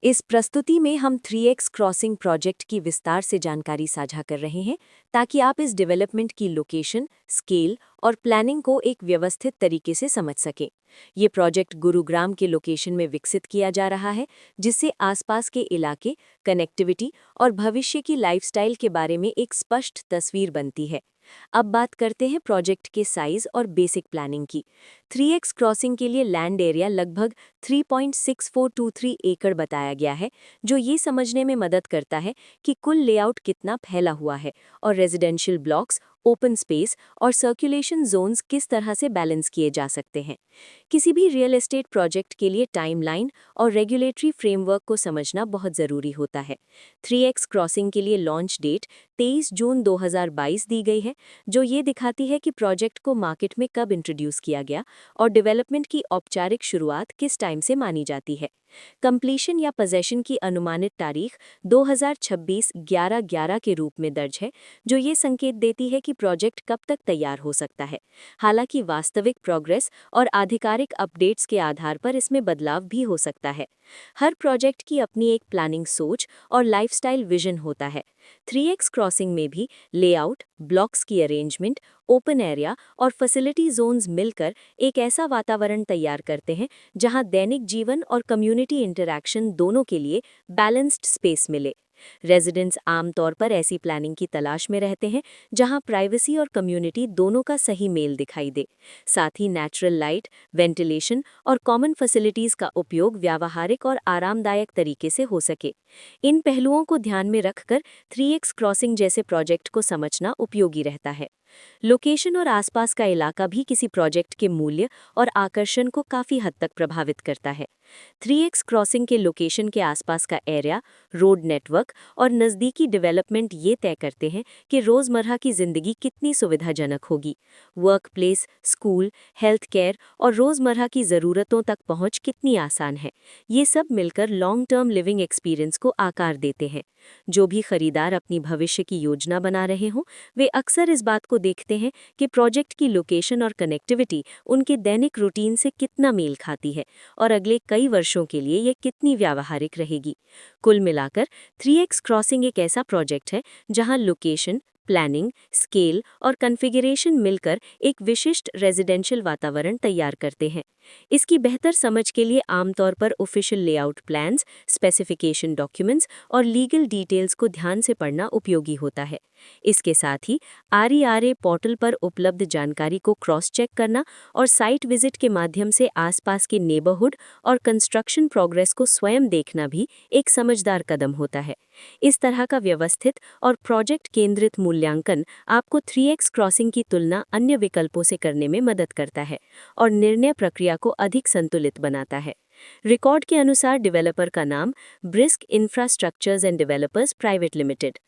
इस प्रस्तुति में हम 3x क्रॉसिंग प्रोजेक्ट की विस्तार से जानकारी साझा कर रहे हैं ताकि आप इस डेवलपमेंट की लोकेशन, स्केल और प्लानिंग को एक व्यवस्थित तरीके से समझ सकें। ये प्रोजेक्ट गुरुग्राम के लोकेशन में विकसित किया जा रहा है, जिससे आसपास के इलाके, कनेक्टिविटी और भविष्य की लाइफस्टाइल के बारे में एक स्पष्ट तस्वीर बनती है। अब बात करते हैं प्रोजेक्ट के साइज और बेसिक प्लानिंग की। 3x क्रॉसिंग के लिए लैंड एरिया लगभग 3.6423 एकड़ बताया गया है, जो ये समझने में मदद करता है कि कुल लेआउट कितना फैला हुआ है और रेजिडेंशियल ब्लॉक्स, ओपन स्पेस और सर्कुलेशन जोन्स किस तरह से बैलेंस किए जा सकते हैं। किसी भी रियल एस्टेट प्रोजेक्ट के लिए टाइमलाइन और रेगुलेटरी फ्रेमवर्क को समझना बहुत ज़रूरी होता है। 3x क्रॉसिंग के लिए लॉन्च डेट 23 जून 2022 दी गई है, जो ये दिखाती है कि प्रोजेक्ट को मार्केट में कब इंट्रोड्यूस किया गया और डेवलपमेंट की औपचारिक शुरुआत किस टाइम से मानी जाती है। कंप्लीशन या पोजेशन की अनुमानित तारीख 2026 11/11 के रूप में दर्ज है, जो ये संकेत देती है कि प्रोजेक्ट कब तक तैयार हो सकता है। हालांकि वास्तविक प्रोग्रेस और आधिकारिक अपडेट्स के आधार पर इसमें बदलाव भी हो सकता है। हर प्रोजेक्ट की अपनी एक प्लानिंग सोच और लाइफस्टाइल विजन होता है। 3x क्रॉसिंग में भी लेआउट, ब्लॉक्स की अरेंजमेंट, ओपन एरिया और फैसिलिटी जोन्स मिलकर एक ऐसा वातावरण तैयार करते हैं जहां दैनिक जीवन और कम्युनिटी इंटरैक्शन दोनों के लिए बैलेंस्ड स्पेस मिले। रेजिडेंट्स आमतौर पर ऐसी प्लानिंग की तलाश में रहते हैं जहां प्राइवेसी और कम्युनिटी दोनों का सही मेल दिखाई दे। साथ ही नेचुरल लाइट, वेंटिलेशन और कॉमन फैसिलिटीज का उपयोग व्यावहारिक और आरामदायक तरीके से हो सके। इन पहलुओं को ध्यान में रखकर 3x क्रॉसिंग जैसे प्रोजेक्ट को समझना उपयोगी रहता है। लोकेशन और आसपास का इलाका भी किसी प्रोजेक्ट के मूल्य और आकर्षण को काफ़ी हद तक प्रभावित करता है। 3x क्रॉसिंग के लोकेशन के आसपास का एरिया, रोड नेटवर्क और नज़दीकी डेवलपमेंट ये तय करते हैं कि रोज़मर्रा की ज़िंदगी कितनी सुविधाजनक होगी। Work place, school, health care और रोज़मर्रा की ज़रूरतों तक पहुँच कितनी आसान है। ये सब मिलकर लॉन्ग टर्म लिविंग एक्सपीरियंस को आकार देते हैं। जो भी खरीदार अपनी भविष्य की योजना बना रहे हों, वे अक्सर इस बात को देखते हैं कि प्रोजेक्ट की लोकेशन और कनेक्टिविटी उनके दैनिक रूटीन से कितना मेल खाती है और अगले कई वर्षों के लिए यह कितनी व्यावहारिक रहेगी। कुल मिलाकर 3x क्रॉसिंग एक ऐसा प्रोजेक्ट है जहां लोकेशन, प्लानिंग, स्केल और कॉन्फ़िगरेशन मिलकर एक विशिष्ट रेजिडेंशियल वातावरण तैयार करते हैं। इसकी बेहतर समझ के लिए आमतौर पर official layout plans, specification documents और लीगल डिटेल्स को ध्यान से पढ़ना उपयोगी होता है। इसके साथ ही RERA पोर्टल पर उपलब्ध जानकारी को क्रॉस चेक करना और साइट विजिट के माध्यम से आसपास के नेबरहुड और कंस्ट्रक्शन प्रोग्रेस को स्वयं देखना भी एक समझदार कदम होता है। इस तरह का व्यवस्थित और प्रोजेक्ट केंद्रित मूल्यांकन आपको 3x क्रॉसिंग की तुलना अन्य विकल्पों से करने में मदद करता है और निर्णय प्रक्रिया को अधिक संतुलित बनाता है। रिकॉर्ड के अनुसार डेवलपर का नाम brisk infrastructures and developers private limited